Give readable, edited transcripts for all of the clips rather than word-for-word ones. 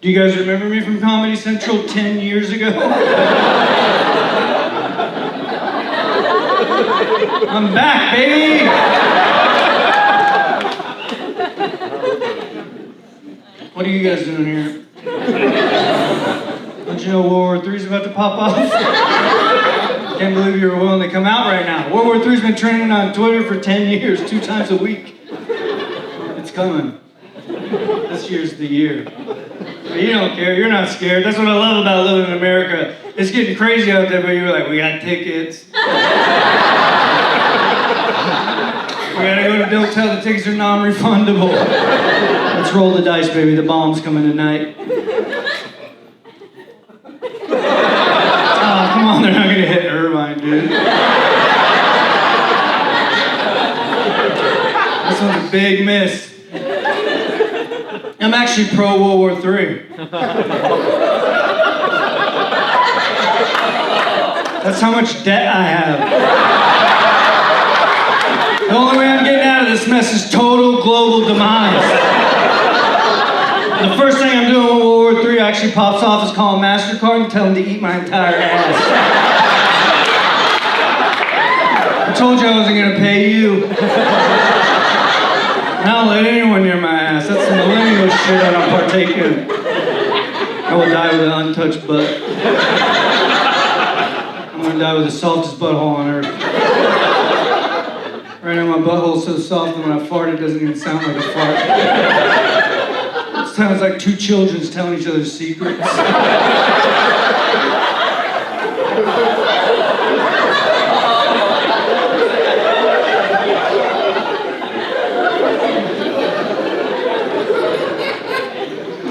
Do you guys remember me from Comedy Central 10 years ago? I'm back, baby! What are you guys doing here? Don't you know World War III's about to pop off? Can't believe you were willing to come out right now. World War III's been trending on Twitter for 10 years, 2 times a week. It's coming. This year's the year. But you don't care, you're not scared. That's what I love about living in America. It's getting crazy out there, but you're like, we got tickets. We gotta go to the hotel, the tickets are non-refundable. Let's roll the dice, baby, the bomb's coming tonight. Oh, come on, they're not gonna hit Irvine, dude. This one's a big miss. I'm actually pro World War III. That's how much debt I have. The only way I'm getting out of this mess is total global demise. The first thing I'm doing when World War III actually pops off is calling MasterCard and tell them to eat my entire ass. I told you I wasn't gonna pay you. I don't let anyone near my ass. That's some millennial shit I don't partake in. I will die with an untouched butt. I'm gonna die with the softest butthole on earth. Right now my butthole's so soft that when I fart, it doesn't even sound like a fart. It sounds like 2 children telling each other secrets.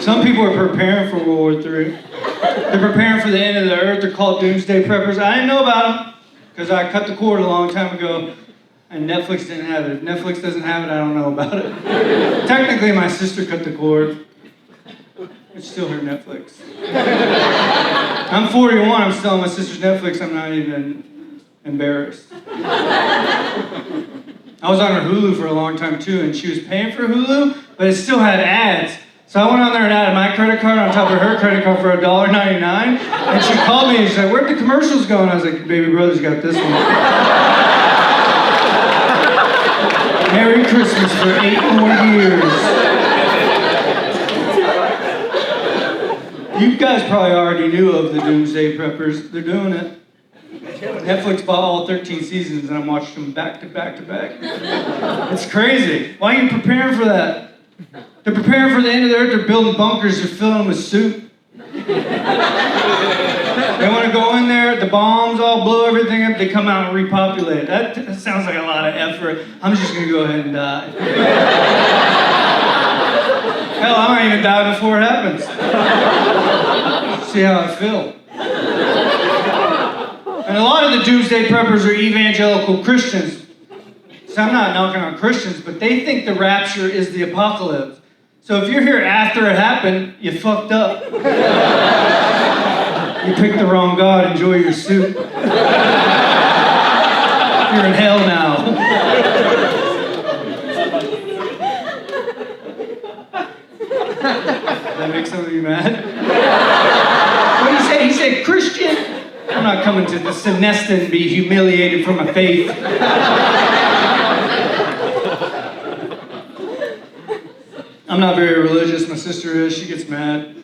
Some people are preparing for World War III. They're preparing for the end of the earth. They're called doomsday preppers. I didn't know about them because I cut the cord a long time ago and Netflix didn't have it. If Netflix doesn't have it, I don't know about it. Technically, my sister cut the cord. It's still her Netflix. I'm 41. I'm still on my sister's Netflix. I'm not even embarrassed. I was on her Hulu for a long time too, and she was paying for Hulu, but it still had ads. So I went on there and added my credit card on top of her credit card for $1.99. And she called me and she's like, where'd the commercials go? And I was like, baby brother's got this one. Merry Christmas for 8 more years. You guys probably already knew of the Doomsday Preppers. They're doing it. Netflix bought all 13 seasons and I'm watching them back to back to back. It's crazy. Why are you preparing for that? They're preparing for the end of the earth. They're building bunkers. They're filling them with soup. They want to go in there. The bombs all blow everything up. They come out and repopulate. That sounds like a lot of effort. I'm just going to go ahead and die. Hell, I might even die before it happens. See how I feel. And a lot of the doomsday preppers are evangelical Christians. So I'm not knocking on Christians, but they think the rapture is the apocalypse. So if you're here after it happened, you fucked up. You picked the wrong God, enjoy your soup. You're in hell now. Does that make some of you mad? What did he say? He said, Christian? I'm not coming to the Sonesta and be humiliated for my faith. I'm not very religious, my sister is, she gets mad.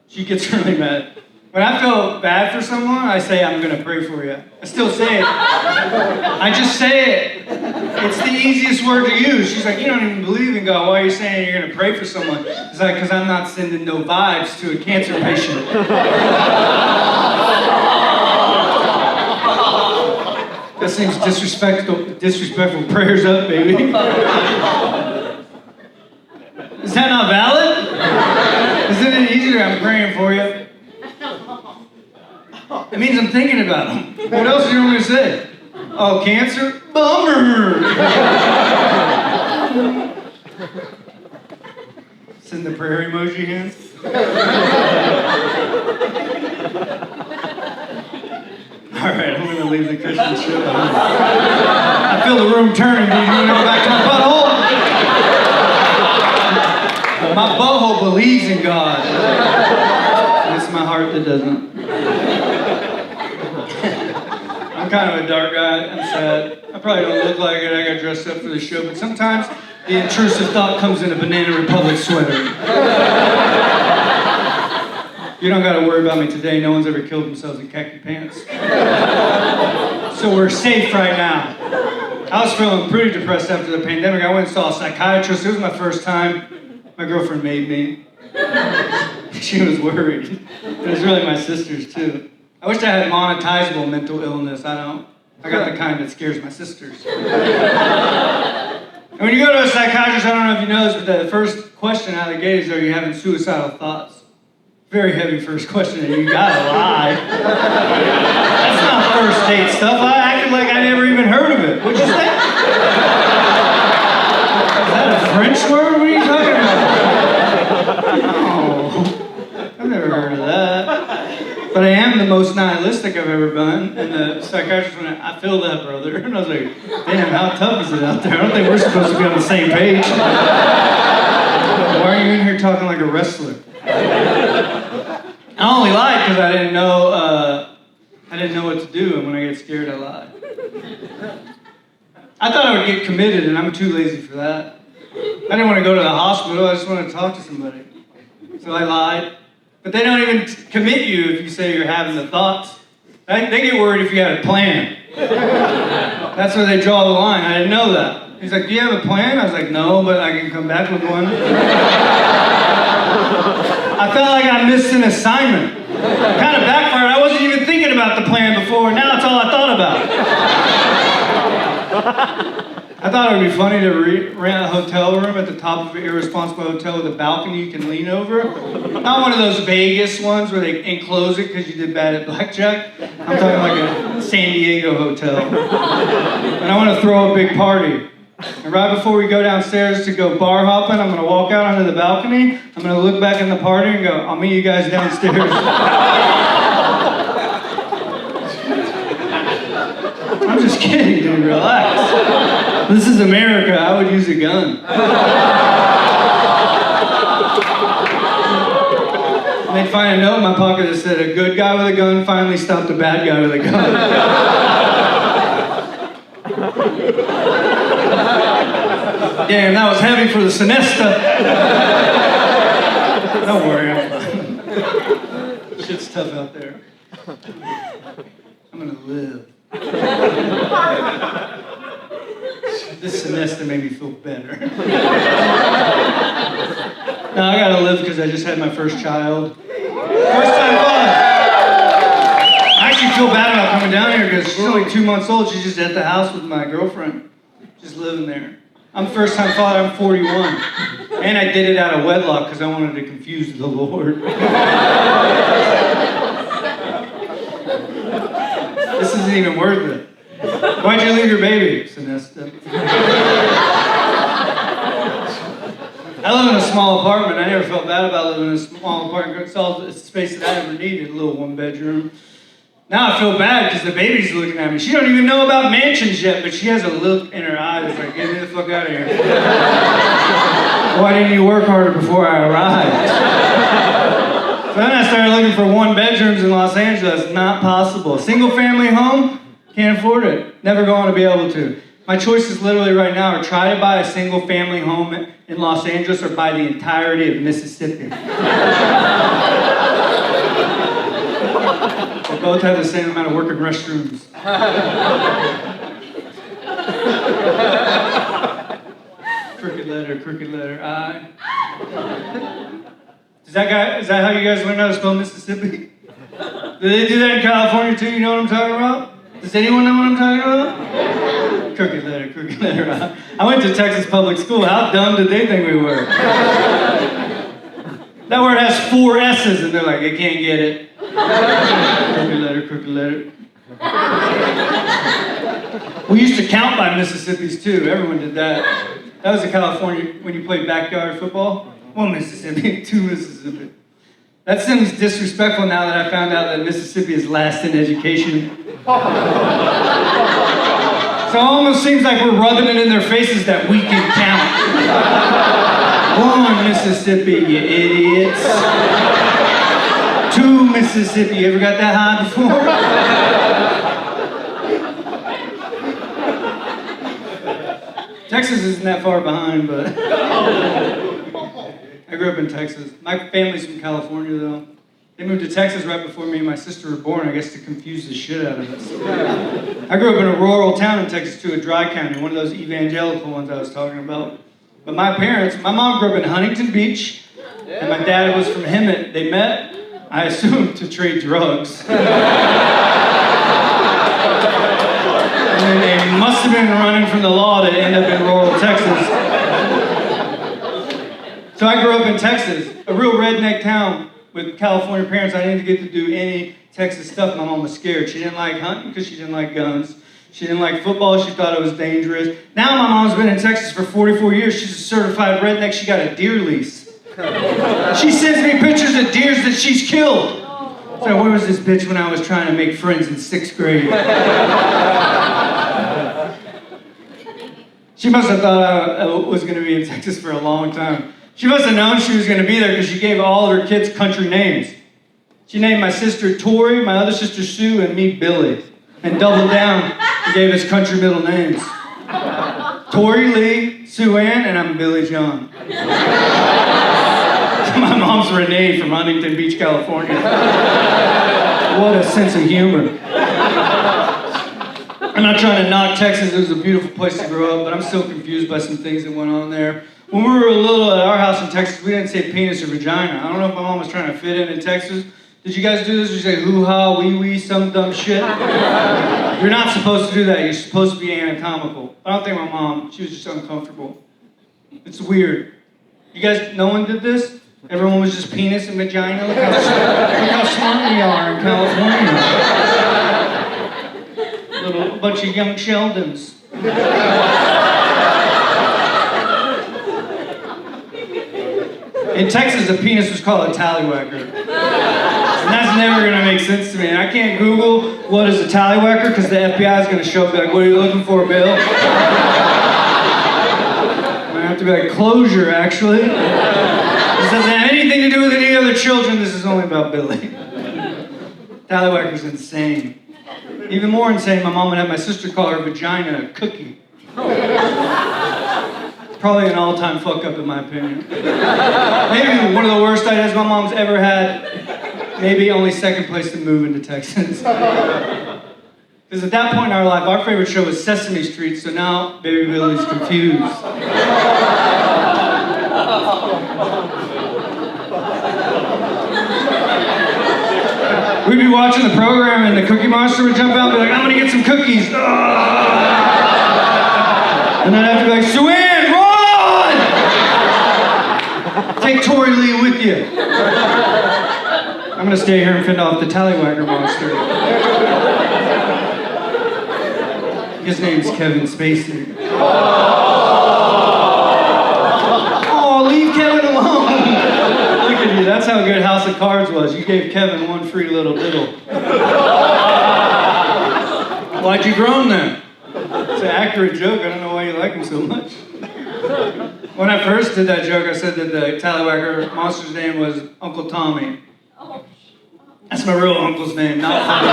She gets really mad. When I feel bad for someone, I say, I'm gonna pray for you. I still say it. I just say it. It's the easiest word to use. She's like, you don't even believe in God, why are you saying you're gonna pray for someone? It's like, because I'm not sending no vibes to a cancer patient. That seems disrespectful. Prayers up, baby. Is that not valid? Isn't it easier? I'm praying for you. It means I'm thinking about them. What else do you want me to say? Oh, cancer? Bummer! Send the prayer emoji hands. All right, I'm going to leave the Christian shit alone. I feel the room turning. Do you want to go back to my butthole? My butthole believes in God. It's my heart that doesn't. I'm kind of a dark guy. I'm sad. I probably don't look like it. I got dressed up for the show, but sometimes the intrusive thought comes in a Banana Republic sweater. You don't got to worry about me today. No one's ever killed themselves in khaki pants. So we're safe right now. I was feeling pretty depressed after the pandemic. I went and saw a psychiatrist. It was my first time. My girlfriend made me. She was worried. It was really my sister's too. I wish I had monetizable mental illness. I don't. I got the kind that scares my sisters. And when you go to a psychiatrist, I don't know if you know this, but the first question out of the gate is, are you having suicidal thoughts? Very heavy first question, and you gotta lie. That's not first date stuff. I acted like I never even heard of it. What'd you say? Is that a French word? What are you talking about? No, I've never heard of that. But I am the most nihilistic I've ever been. And the psychiatrist went, I feel that, brother. And I was like, damn, how tough is it out there? I don't think we're supposed to be on the same page. Why are you in here talking like a wrestler? I only lied because I didn't know what to do, and when I get scared, I lie. I thought I would get committed, and I'm too lazy for that. I didn't want to go to the hospital. I just wanted to talk to somebody. So I lied. But they don't even commit you if you say you're having the thoughts. They get worried if you had a plan. That's where they draw the line. I didn't know that. He's like, do you have a plan? I was like, no, but I can come back with one. I felt like I missed an assignment. It kind of backfired. I wasn't even thinking about the plan before. Now it's all I thought about. I thought it would be funny to rent a hotel room at the top of an irresponsible hotel with a balcony you can lean over. Not one of those Vegas ones where they enclose it because you did bad at blackjack. I'm talking like a San Diego hotel. And I want to throw a big party. And right before we go downstairs to go bar hopping, I'm going to walk out onto the balcony. I'm going to look back in the party and go, I'll meet you guys downstairs. I'm just kidding, dude. Relax. This is America. I would use a gun. And they'd find a note in my pocket that said, a good guy with a gun finally stopped a bad guy with a gun. Damn, that was heavy for the Sonesta. Don't worry, I'm fine. Shit's tough out there. I'm gonna live. This Sonesta made me feel better. Now I gotta live because I just had my first child. First time father. I actually feel bad about coming down here because she's only 2 months old. She's just at the house with my girlfriend, just living there. I'm first time father, I'm 41. And I did it out of wedlock because I wanted to confuse the Lord. This isn't even worth it. Why'd you leave your baby, Sonesta? I live in a small apartment. I never felt bad about living in a small apartment. It's all the space that I ever needed, a little one bedroom. Now I feel bad because the baby's looking at me. She don't even know about mansions yet, but she has a look in her eyes that's like, get me the fuck out of here. Why didn't you work harder before I arrived? So then I started looking for one bedrooms in Los Angeles. Not possible. Single family home? Can't afford it. Never going to be able to. My choices literally right now are try to buy a single family home in Los Angeles or buy the entirety of Mississippi. They both have the same amount of working restrooms. Crooked letter, I. Is that how you guys learned how to spell Mississippi? Do they do that in California too? You know what I'm talking about? Does anyone know what I'm talking about? Crooked letter, I. I went to Texas public school. How dumb did they think we were? That word has 4 S's and they're like, they can't get it. Crooked letter. We used to count by Mississippis too. Everyone did that. That was in California when you played backyard football. 1 Mississippi, 2 Mississippi. That seems disrespectful now that I found out that Mississippi is last in education. So it almost seems like we're rubbing it in their faces that we can count. One Mississippi, you idiots. Two Mississippi. You ever got that high before? Texas isn't that far behind, but I grew up in Texas. My family's from California, though. They moved to Texas right before me and my sister were born, I guess to confuse the shit out of us. I grew up in a rural town in Texas, too, a dry county, one of those evangelical ones I was talking about. But my mom grew up in Huntington Beach, and my dad was from Hemet. They met, I assume, to trade drugs. And they must have been running from the law to end up in rural Texas. So I grew up in Texas, a real redneck town with California parents. I didn't get to do any Texas stuff. My mom was scared. She didn't like hunting because she didn't like guns. She didn't like football. She thought it was dangerous. Now my mom's been in Texas for 44 years. She's a certified redneck. She got a deer lease. She sends me pictures of deers that she's killed. So where was this bitch when I was trying to make friends in 6th grade? She must have thought I was going to be in Texas for a long time. She must have known she was going to be there because she gave all of her kids country names. She named my sister Tori, my other sister Sue, and me Billy. And doubled down and gave us country middle names. Tori Lee, Sue Ann, and I'm Billy John. My mom's Renee from Huntington Beach, California. What a sense of humor. I'm not trying to knock Texas. It was a beautiful place to grow up, but I'm still confused by some things that went on there. When we were little at our house in Texas, we didn't say penis or vagina. I don't know if my mom was trying to fit in Texas. Did you guys do this? You say hoo-ha, wee-wee, some dumb shit? You're not supposed to do that. You're supposed to be anatomical. I don't think my mom, she was just uncomfortable. It's weird. You guys, no one did this? Everyone was just penis and vagina? Look how smart we are in California. A bunch of young Sheldons. In Texas, a penis was called a tallywhacker. And that's never going to make sense to me. And I can't Google what is a tallywhacker because the FBI is going to show up and be like, what are you looking for, Bill? I'm going to have to be like, closure, actually. This doesn't have anything to do with any other children. This is only about Billy. Tallywhacker's insane. Even more insane, my mom would have my sister call her vagina a cookie. Probably an all-time fuck-up, in my opinion. Maybe one of the worst ideas my mom's ever had. Maybe only second place to move into Texas. Because at that point in our life, our favorite show was Sesame Street, so now Baby Billy's confused. We'd be watching the program and the Cookie Monster would jump out and be like, I'm gonna get some cookies. And then I'd be like, Sue-Ann, run! Take Tori Lee with you. I'm gonna stay here and fend off the Tallywhacker monster. His name's Kevin Spacey. Oh, leave Kevin alone. Look at you, that's how good House of Cards was. You gave Kevin one free little diddle. Why'd you groan then? It's an accurate joke. I don't know why you like him so much. When I first did that joke, I said that the Tallywhacker monster's name was Uncle Tommy. That's my real uncle's name, not funny.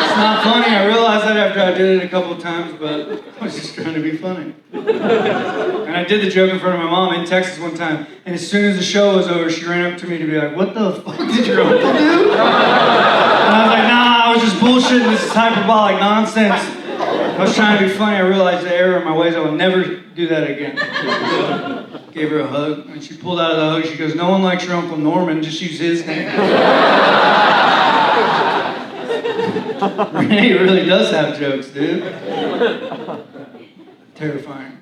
It's not funny. I realized that after I did it a couple of times, but I was just trying to be funny. And I did the joke in front of my mom in Texas one time, and as soon as the show was over, she ran up to me to be like, what the fuck did your uncle do? And I was like, nah, I was just bullshitting. This is hyperbolic nonsense. I was trying to be funny. I realized the error in my ways. I would never do that again. Gave her a hug, and she pulled out of the hug. She goes, no one likes your Uncle Norman, just use his name. Renee really does have jokes, dude. Terrifying.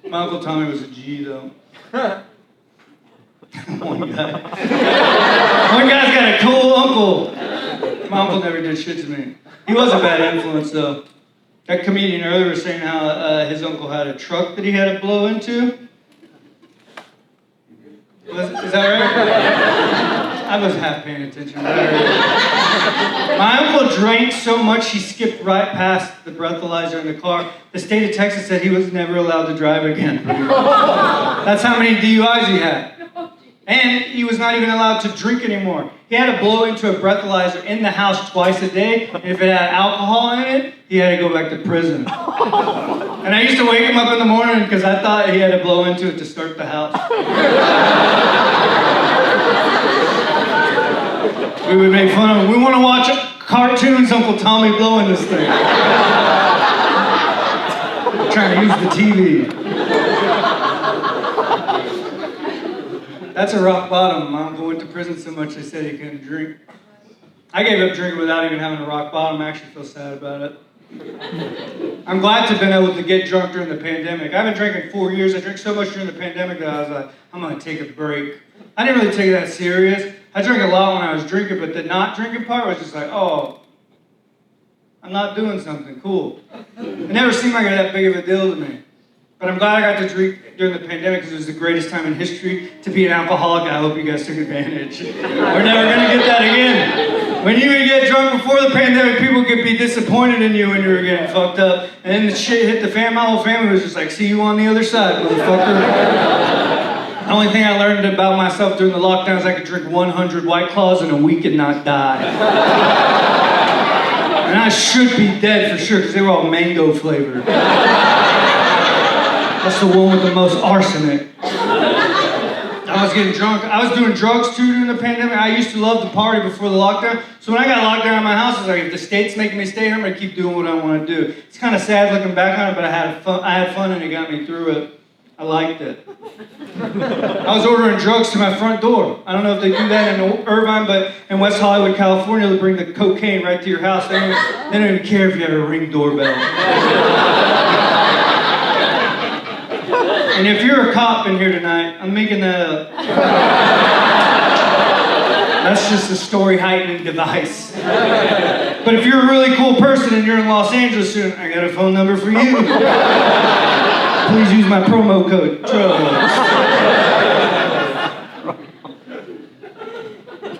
My Uncle Tommy was a G, though. One guy. One guy's got a cool uncle. My uncle never did shit to me. He was a bad influence, though. That comedian earlier was saying how his uncle had a truck that he had to blow into. Is that right? I was half paying attention. My uncle drank so much he skipped right past the breathalyzer in the car. The state of Texas said he was never allowed to drive again. That's how many DUIs he had. And he was not even allowed to drink anymore. He had to blow into a breathalyzer in the house twice a day, and if it had alcohol in it, he had to go back to prison. And I used to wake him up in the morning because I thought he had to blow into it to start the house. We would make fun of him. We want to watch cartoons, Uncle Tommy blowing this thing. Trying to use the TV. That's a rock bottom. My uncle went to prison so much they said he couldn't drink. I gave up drinking without even having a rock bottom. I actually feel sad about it. I'm glad to have been able to get drunk during the pandemic. I've been drinking 4 years. I drank so much during the pandemic that I was like, I'm going to take a break. I didn't really take it that serious. I drank a lot when I was drinking, but the not drinking part was just like, oh, I'm not doing something cool. It never seemed like that big of a deal to me. But I'm glad I got to drink during the pandemic because it was the greatest time in history to be an alcoholic. I hope you guys took advantage. We're never going to get that again. When you would get drunk before the pandemic, people could be disappointed in you when you were getting fucked up. And then the shit hit the fan. My whole family was just like, see you on the other side, motherfucker. The only thing I learned about myself during the lockdown is I could drink 100 White Claws in a week and not die. And I should be dead for sure because they were all mango flavored. That's the one with the most arsenic. I was getting drunk. I was doing drugs too during the pandemic. I used to love to party before the lockdown. So when I got locked down in my house, I was like, if the state's making me stay here, I'm going to keep doing what I want to do. It's kind of sad looking back on it, but I had fun and it got me through it. I liked it. I was ordering drugs to my front door. I don't know if they do that in Irvine, but in West Hollywood, California, they bring the cocaine right to your house. They don't even care if you have a Ring doorbell. And if you're a cop in here tonight, I'm making that up. That's just a story heightening device. But if you're a really cool person and you're in Los Angeles soon, I got a phone number for you. Please use my promo code, drugs.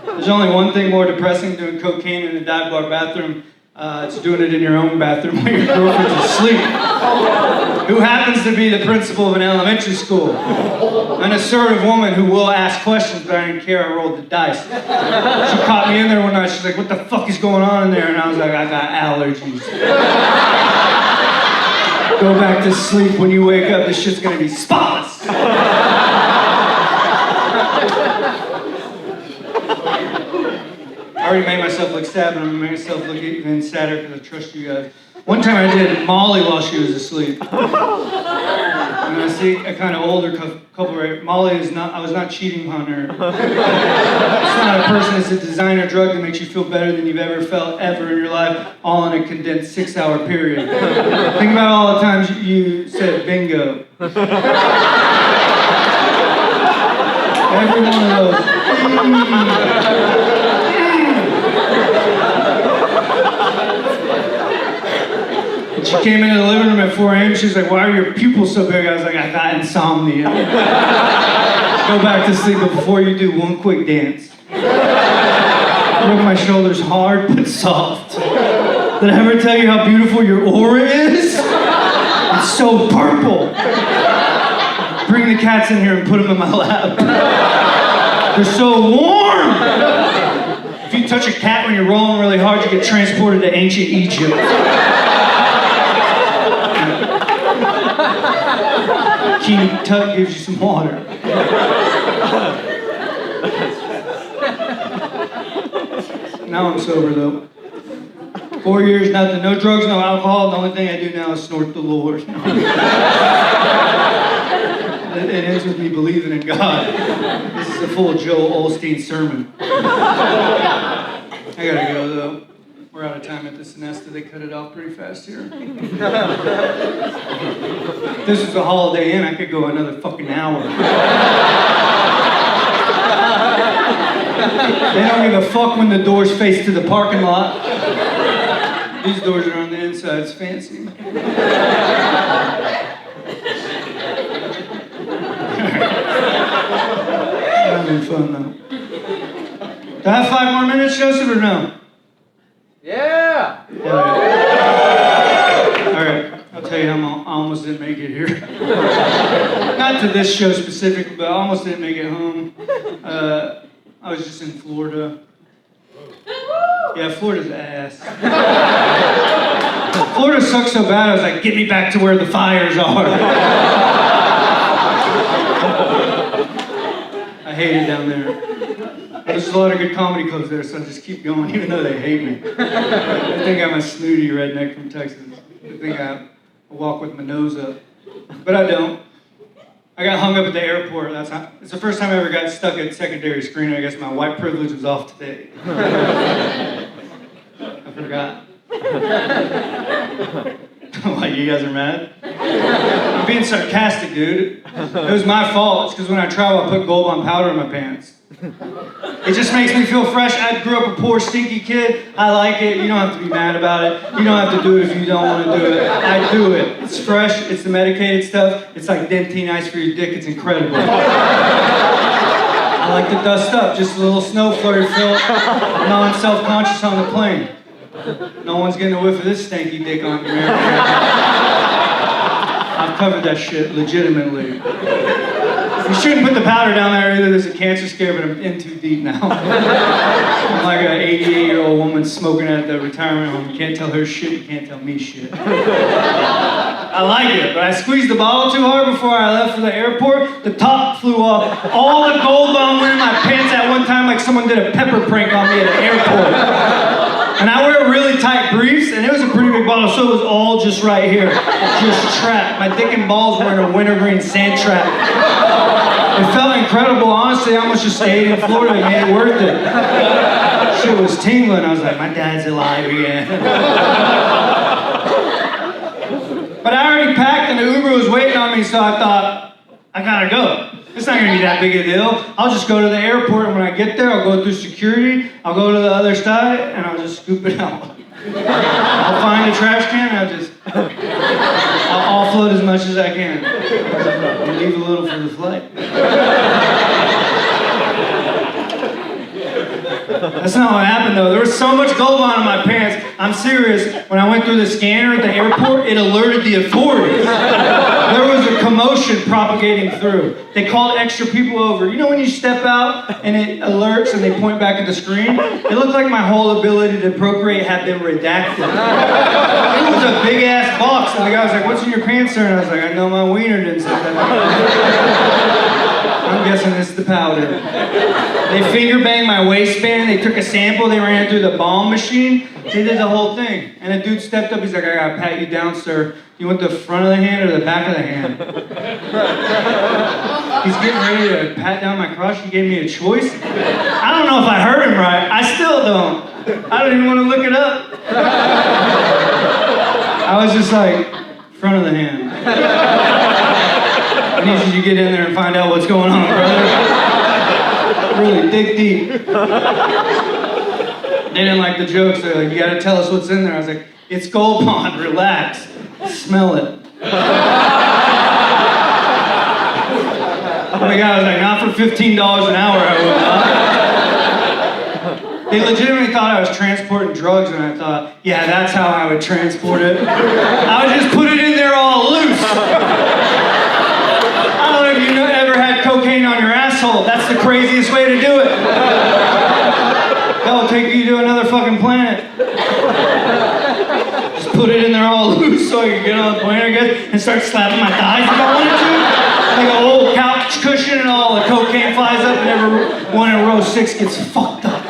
There's only one thing more depressing than doing cocaine in a dive bar bathroom. It's doing it in your own bathroom while your girlfriend's asleep. Who happens to be the principal of an elementary school. An assertive woman who will ask questions, but I didn't care, I rolled the dice. She caught me in there one night, she's like, what the fuck is going on in there? And I was like, I got allergies. Go back to sleep. When you wake up, this shit's gonna be spotless. I already made myself look sad, but I'm gonna make myself look even sadder because I trust you guys. One time I did Molly while she was asleep. And I see a kind of older couple, right? Molly is not, I was not cheating on her. It's not a person, it's a designer drug that makes you feel better than you've ever felt ever in your life, all in a condensed 6-hour period. Think about all the times you said bingo. Every one of those. She came into the living room at 4 a.m. She's like, why are your pupils so big? I was like, I got insomnia. Go back to sleep, but before you do, one quick dance. Rub my shoulders hard but soft. Did I ever tell you how beautiful your aura is? It's so purple. Bring the cats in here and put them in my lap. They're so warm. If you touch a cat when you're rolling really hard, you get transported to ancient Egypt. King Tut gives you some water. Now I'm sober though. 4 years, nothing. No drugs, no alcohol. The only thing I do now is snort the Lord. It ends with me believing in God. This is a full Joel Osteen sermon. I gotta go though. We're out of time at the Sonesta. They cut it off pretty fast here. If this was a Holiday Inn, I could go another fucking hour. They don't give a fuck when the doors face to the parking lot. These doors are on the inside. It's fancy. Having fun though. Do I have 5 more minutes, Joseph, or no? Yeah! Alright, I'll tell you how I almost didn't make it here. Not to this show specifically, but I almost didn't make it home. I was just in Florida. Yeah, Florida's ass. Florida sucks so bad, I was like, get me back to where the fires are. I hate it down there. There's a lot of good comedy clubs there, so I just keep going, even though they hate me. They think I'm a snooty redneck from Texas. They think I walk with my nose up. But I don't. I got hung up at the airport. It's the first time I ever got stuck at secondary screening. I guess my white privilege was off today. I forgot. Why, you guys are mad? I'm being sarcastic, dude. It was my fault. It's because when I travel, I put Gold Bond powder in my pants. It just makes me feel fresh. I grew up a poor, stinky kid. I like it. You don't have to be mad about it. You don't have to do it if you don't want to do it. I do it. It's fresh. It's the medicated stuff. It's like Dentine ice for your dick. It's incredible. I like to dust up. Just a little snow flurry fill. No one's self-conscious on the plane. No one's getting a whiff of this stanky dick on me. I've covered that shit legitimately. You shouldn't put the powder down there either. There's a cancer scare, but I'm in too deep now. I'm like an 88-year-old woman smoking at the retirement home. You can't tell her shit, you can't tell me shit. I like it, but I squeezed the bottle too hard before I left for the airport. The top flew off. All the Gold Bond went in my pants at one time like someone did a pepper prank on me at the airport. And I wear really tight briefs, and it was a pretty big bottle, so it was all just right here. Just trapped. My dick and balls were in a wintergreen sand trap. It felt incredible. Honestly, I almost just stayed in Florida and made it worth it. Shit was tingling. I was like, my dad's alive again. But I already packed, and the Uber was waiting on me, so I thought, I gotta go. It's not gonna be that big a deal. I'll just go to the airport, and when I get there, I'll go through security, I'll go to the other side, and I'll just scoop it out. I'll find a trash can, I'll offload as much as I can. And leave a little for the flight. That's not what happened though. There was so much Gold Bond in my pants. I'm serious. When I went through the scanner at the airport, it alerted the authorities. There was a commotion propagating through. They called extra people over. You know when you step out and it alerts and they point back at the screen? It looked like my whole ability to procreate had been redacted. It was a big ass box and the guy was like, what's in your pants, sir? And I was like, I know my wiener didn't say that. I'm guessing it's the powder. They finger banged my waistband, they took a sample, they ran it through the balm machine, they did the whole thing. And a dude stepped up, he's like, I gotta pat you down, sir. You want the front of the hand or the back of the hand? He's getting ready to pat down my crotch, he gave me a choice. I don't know if I heard him right, I still don't. I don't even want to look it up. I was just like, front of the hand. I need you to get in there and find out what's going on, brother. Really dig deep. They didn't like the jokes. They're like, you gotta tell us what's in there. I was like, it's Gold Bond, relax. Smell it. Oh my God, I was like, not for $15 an hour, I would not. They legitimately thought I was transporting drugs, and I thought, yeah, that's how I would transport it. I would just put it in there all loose. I don't know if you ever had cocaine on your asshole. That's the craziest way to do it. That will take you to another fucking planet. Just put it in there all loose so I can get on the plane, I guess, and start slapping my thighs if I wanted to. Like an old couch cushion and all the cocaine flies up and everyone in row 6 gets fucked up.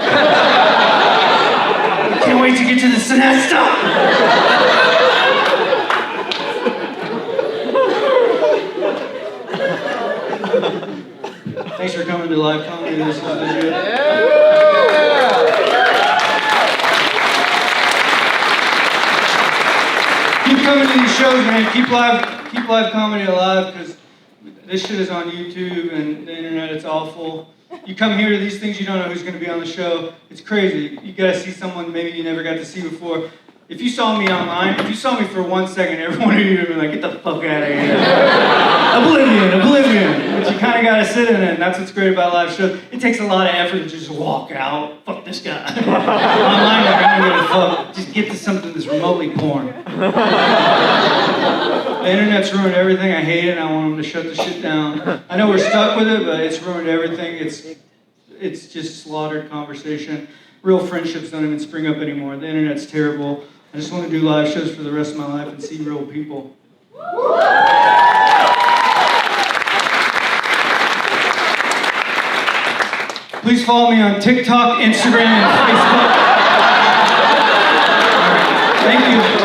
I can't wait to get to the Sonesta. Thanks for coming to live comedy. This is legit. Keep coming to these shows, man. Keep live comedy alive, because this shit is on YouTube and the internet. It's awful. You come here to these things, you don't know who's going to be on the show. It's crazy. You got to see someone maybe you never got to see before. If you saw me online, if you saw me for 1 second, everyone of you would be like, get the fuck out of here. Oblivion. But you kind of got to sit in it, and that's what's great about live shows. It takes a lot of effort to just walk out. Fuck this guy. Online, like, I don't give a fuck. Just get to something that's remotely porn. The internet's ruined everything. I hate it. I want them to shut the shit down. I know we're stuck with it, but it's ruined everything. It's just slaughtered conversation. Real friendships don't even spring up anymore. The internet's terrible. I just want to do live shows for the rest of my life and see real people. Please follow me on TikTok, Instagram, and Facebook. All right. Thank you.